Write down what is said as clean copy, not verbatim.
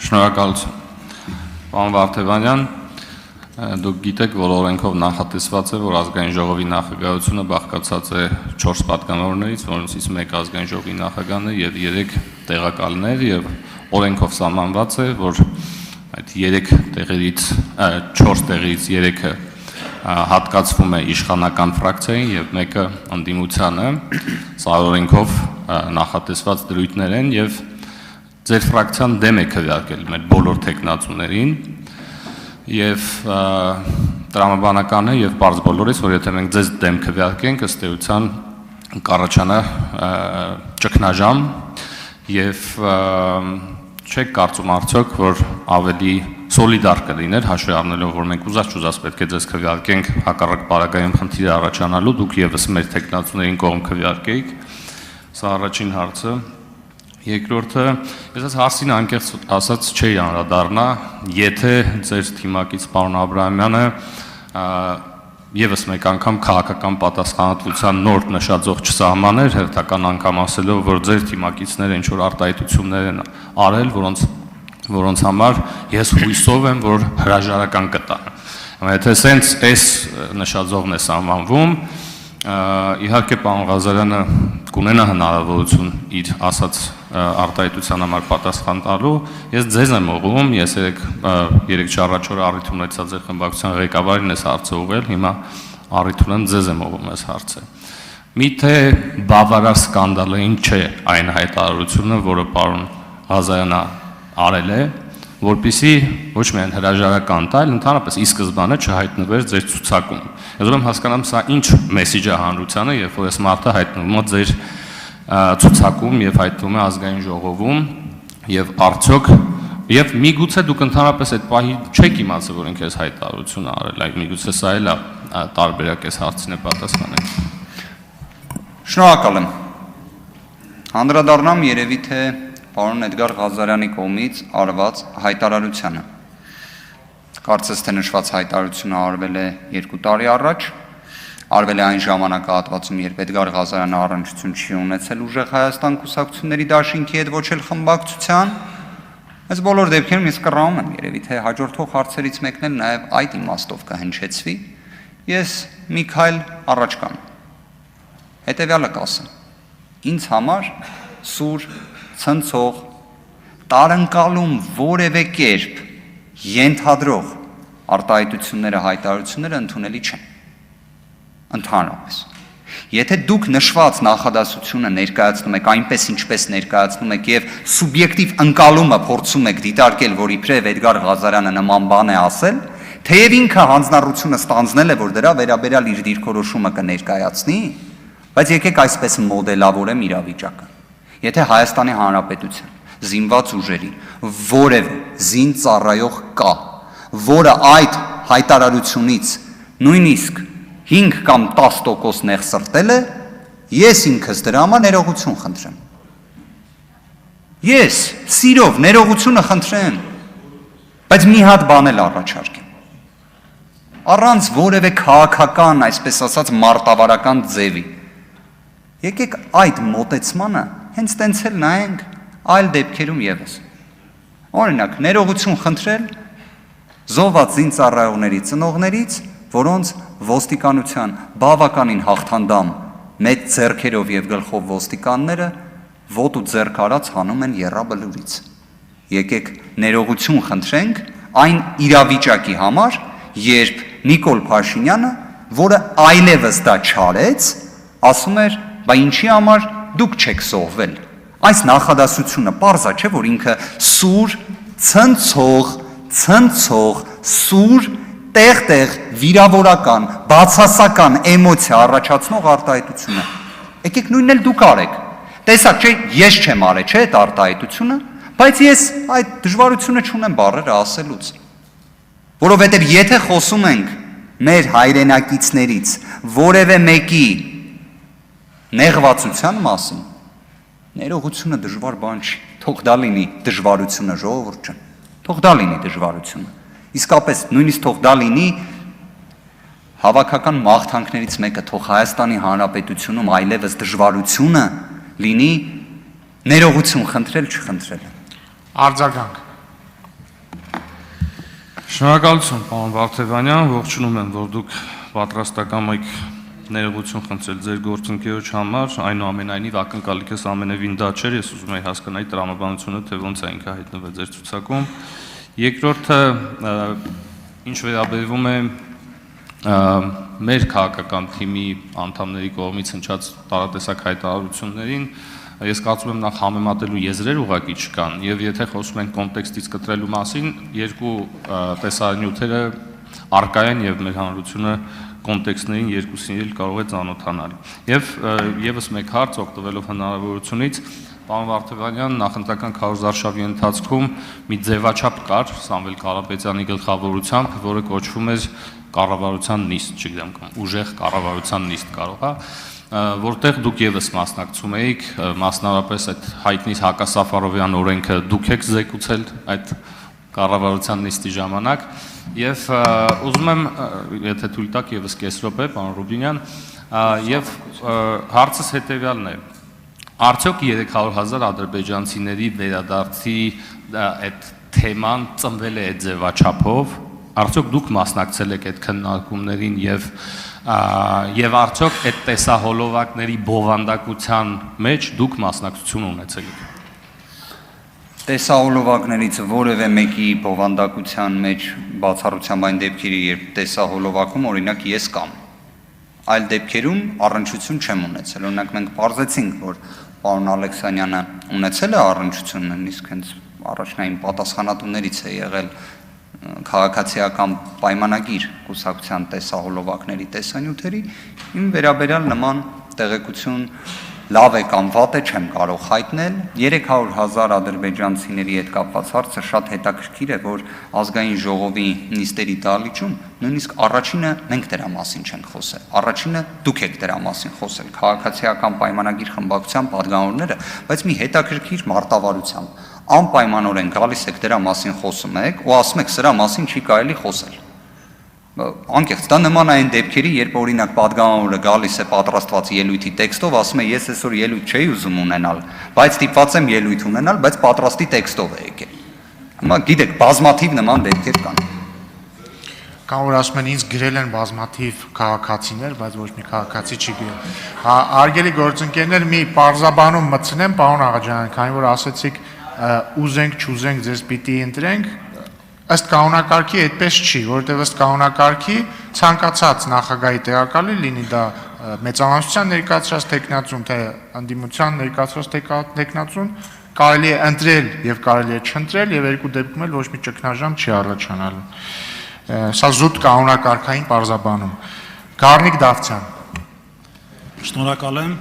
Շնորհակալություն։ Պարոն Վարդևանյան, դուք գիտեք, որ օրենքով նախատեսված է, որ ազգային ժողովի նախագահությունը բաղկացած է 4 պատգամավորներից, որոնցից 1 ազգային ժողովի նախագահն է եւ 3 տեղակալներ, եւ օրենքով սահմանված է, որ այդ 3 տեղերից 4 տեղից 3-ը հատկացվում է իշխանական ֆրակցիային եւ 1-ը ընդդիմությանը։ Սա օրենքով նախատեսված դրույթներ են եւ ձեր ֆրակցիան դեմ է քվեարկել մեր բոլոր տեխնացուներին եւ տրամաբանական է եւ բարձ բոլորից, որ եթե մենք ձեզ դեմ քվեարկենք, ըստ էության կառաջանա ճգնաժամ եւ չեք կարծում արդյոք, որ ավելի սոլիդար կլիներ, հաշվի առնելով, որ մենք ուզած պետք է ձեզ քվեարկենք հակառակ պարագայում խնդիրը առաջանալու, դուք եւս մեր տեխնացուներին կողմ քվեարկեիք։ Սա առաջին հարցը։ Երկրորդը, ես այս հարցին անկեղծ ասած չէի անդրադառնա, եթե ձեր թիմակից պարոն Աբրահամյանը եւս մեկ անգամ քաղաքական պատասխանատվության նոր նշաձող չսահմաներ, հերթական անգամ ասելով, որ ձեր թիմակիցները ինչ որ արտահայտություններ են արել, որոնց համար ես հույսով եմ, որ հրաժարական կտան։ Եթե սենց այս նշաձողն է սահմանվում, իհարկե պարոն Ղազարյանը կունենա հնարավորություն իր ասած արտահայտության համար պատասխան տալու, ես ձեզ եմ ուղղում, ես երեք չառաջ օրը առիթ ունեցա ձեր խմբակցության ղեկավարին այս հարցը ուղղել, հիմա առիթ ունեմ ձեզ եմ ուղղում այս հարցը։ Միթե բավարար սկանդալային չէ այն հայտարարությունը, որը պարոն Ղազարյանը արել է, որպեսզի ոչ միայն հրաժարական տալ, ընդհանրապես ի սկզբանե չհայտնվեր ձեր ցուցակում։ Ես ուրեմն հասկանամ, սա ինչ մեսիջ է հանրությանը, երբ որ այս մարդը հայտնվում է ձեր ցուցակում եւ հայտնվում է ազգային ժողովում եւ արդյոք եւ միգուցե դուք ընդհանրապես այդ պահի չեք իմացել, որ ինքը այս հայտարարությունը արել, այլ միգուցե սա էլ է տարբերակ այս հարցին է պատասխանել։ Շնորհակալ եմ։ Անդրադառնամ երևի թե պարոն Էդգար Ղազարյանի կողմից արված հայտարարությանը։ Կարծես թե նշված հայտարարությունը արվել է 2 տարի առաջ, արվել է այն ժամանակահատվածում, երբ Էդգար Ղազարյանը առնչություն չի ունեցել ուժեղ Հայաստան կուսակցությունների դաշինքի հետ, ոչ էլ խմբակցության։ Այս բոլոր դեպքերում ես կռահում եմ, երևի թե հաջորդող հարցերից մեկն էլ նաև այդ իմաստով կհնչեցվի։ Ես մի քայլ առաջ կամ հետևյալը կասեմ։ Ինձ համար սուր, ցնցող, տարընկալում որևէ կերպ ենթադրող արտահայտությունները, հայտարարությունները ընդունելի չեն։ Ընդհանրապես։ Եթե դուք նշված նախադասությունը ներկայացնում եք այնպես, ինչպես ներկայացնում եք եւ սուբյեկտիվ ընկալումը փորձում եք դիտարկել, որ իբրև Էդգար Ղազարյանը նման բան է ասել, թեև ինքը հանձնառությունը ստանձնել է, որ դրա վերաբերյալ իր դիրքորոշումը կներկայացնի, բայց եկեք այսպես մոդելավորեմ իրավիճակը։ Եթե Հայաստանի Հանրապետության զինված ուժերի որևէ զին ծառայող կա, որը այդ հայտարարությունից նույնիսկ 5 կամ 10% նեղսրտել է, ես ինքս դրա համար ներողություն խնդրեմ։ Ես սիրով ներողությունը խնդրեմ, բայց մի հատ բան էլ առաջարկեմ։ Առանց որևէ քաղաքական, այսպես ասած, մարտավարական ձևի։ Եկեք այդ մոտեցմանը հենց տենց էլ նայենք այլ դեպքերում եւս։ Օրինակ, ներողություն խնդրել զոհված զինծառայողների ծնողներից, որոնց ոստիկանության բավականին հաղթանդամ մեծ ձեռքերով եւ գլխով ոստիկանները ոտու ձեռք արած հանում են եռաբլուրից։ Եկեք ներողություն խնդրենք այն իրավիճակի համար, երբ Նիկոլ Փաշինյանը, որը այլևս դա չարեց, ասում էր, բա ինչի համար դուք չեք զոհվել։ Այս նախադասությունը պարզա չէ, որ ինքը սուր, ցնցող, սուր, տեղ-տեղ վիրավորական, բացասական էմոցիա առաջացնող արտահայտությունը։ Եկեք նույնն էլ դուք արեք։ Տեսակ չէ, ես չեմ արել, չէ, այդ արտահայտությունը, բայց ես այդ դժվարությունը չունեմ բառերը ասելուց։ Որովհետև եթե խոսում ենք մեր հայրենակիցներից որևէ մեկի նեղվածության մասին, ներողությունը դժվար բան չի, թող դա լինի դժվարությունը, ժողովուրդ ջան, թող դա լինի դժվարությունը։ Իսկապես նույնիսկ թող դա լինի հավաքական մաղթանքներից մեկը, թող Հայաստանի Հանրապետությունում այլևս դժվարությունը լինի ներողություն խնդրել չխնդրել։ Արձագանք։ Շնորհակալություն, պարոն Վարդևանյան, ողջունում եմ, որ դուք պատրաստական եք ներողություն խնդրել ձեր գործընկերոջ համար, այնուամենայնիվ ակնկալիքս ամենևին դա չէր, ես ուզում եի հասկանալ տրամաբանությունը, թե ոնց է ինքը հայտնվել ձեր ցուցակում։ Երկրորդը, ինչ վերաբերվում է մեր քաղաքական թիմի անդամների կողմից հնչած տարատեսակ հայտարարություններին, ես կարծում եմ նախ համեմատելու եզրեր ուղղակի չկան, եւ եթե խոսում ենք կոնտեքստից կտրելու մասին, երկու տեսանյութերը առկա են եւ մեր հանրությունը կոնտեքստներին երկուսին էլ կարող է ծանոթանալ։ Եվ եւս մեկ հարց օգտվելով հնարավորությունից, պարոն Վարդևանյան, նախընտրական քարոզարշավի ընթացքում մի ձևաչափ կար Սամվել Կարապետյանի գլխավորությամբ, որը կոչվում էր կառավարության նիստ, չգիտեմ, ուժեղ կառավարության նիստ կարող է, որտեղ դուք եւս մասնակցում եք, մասնավորապես այդ հայտնի Հակասաֆարովյան օրենքը դուք եք զեկուցել այդ կառավարության նիստի ժամանակ, եւ ուզում եմ, եթե թույլ տաք, եւս կես րոպե, պարոն Ռուբինյան, եւ հարցս հետեւյալն է. Արդյոք 300,000 ադրբեջանցիների վերադարձի այդ թեման ծնվել է այդ ձևաչափով, արդյոք դուք մասնակցել եք այդ քննարկումներին եւ արդյոք այդ տեսահոլովակների բովանդակության մեջ դուք մասնակցություն ունեցել եք։ Տեսահոլովակներից որևէ մեկի բովանդակության մեջ բացառությամբ այն դեպքերի, երբ տեսահոլովակում օրինակ ես կամ այլ դեպքերում առնչություն չեմ ունեցել։ Օրինակ մենք բարձեցինք, որ պարոն Ալեքսանյանը ունեցել է առնչություն, նույնիսկ հենց առաջնային պատասխանատուներից է եղել քաղաքացիական պայմանագիր կուսակցության տեսահոլովակների տեսանյութերի, իմ վերաբերյալ նման տեղեկություն լավ է կամ վատ է չեմ կարող հայտնել։ 300,000 ադրբեջանցիների հետ կապված հարցը շատ հետաքրքիր է, որ ազգային ժողովի նիստերի դահլիճում նույնիսկ առաջինը մենք դրա մասին չենք խոսել, առաջինը դուք եք դրա մասին խոսել, քաղաքացիական պայմանագիր խմբակցության պատգամավորները, բայց մի հետաքրքիր մարտավարությամբ անպայմանորեն գալիս եք դրա մասին խոսում եք ու ասում եք սրա մասին չի կարելի խոսել։ Անկեղծ, դա նման այն դեպքերի, երբ օրինակ պատգամավորը գալիս է պատրաստված ելույթի տեքստով, ասում է ես այսօր ելույթ չէի ուզում ունենալ, բայց ստիպված եմ ելույթ ունենալ, բայց պատրաստի տեքստով է եկել։ Հիմա գիտեք, բազմաթիվ նման դեպքեր կան։ Կամ որ ասում են ինձ գրել են բազմաթիվ քաղաքացիներ, բայց ոչ մի քաղաքացի չի գրել։ Արգելի գործընկերներ, մի պարզաբանում մտցնեմ, պարոն Աղաջանյան, քանի որ ասեցիք ուզենք, չուզենք, ձեզ պիտի ընտրենք, ըստ կանոնակարգի այդպես չի, որովհետև ըստ կանոնակարգի ցանկացած նախագահի տեղակալի լինի դա մեծամասնության ներկայացրած տեխնացուն, թե ընդդիմության ներկայացրած տեխնացուն, կարելի է ընտրել եւ կարելի է չընտրել եւ երկու դեպքում էլ ոչ մի ճգնաժամ չի առաջանալու։ Սա զուտ կանոնակարգային պարզաբանում։ Գառնիկ Դավթյան։ Շնորհակալ եմ։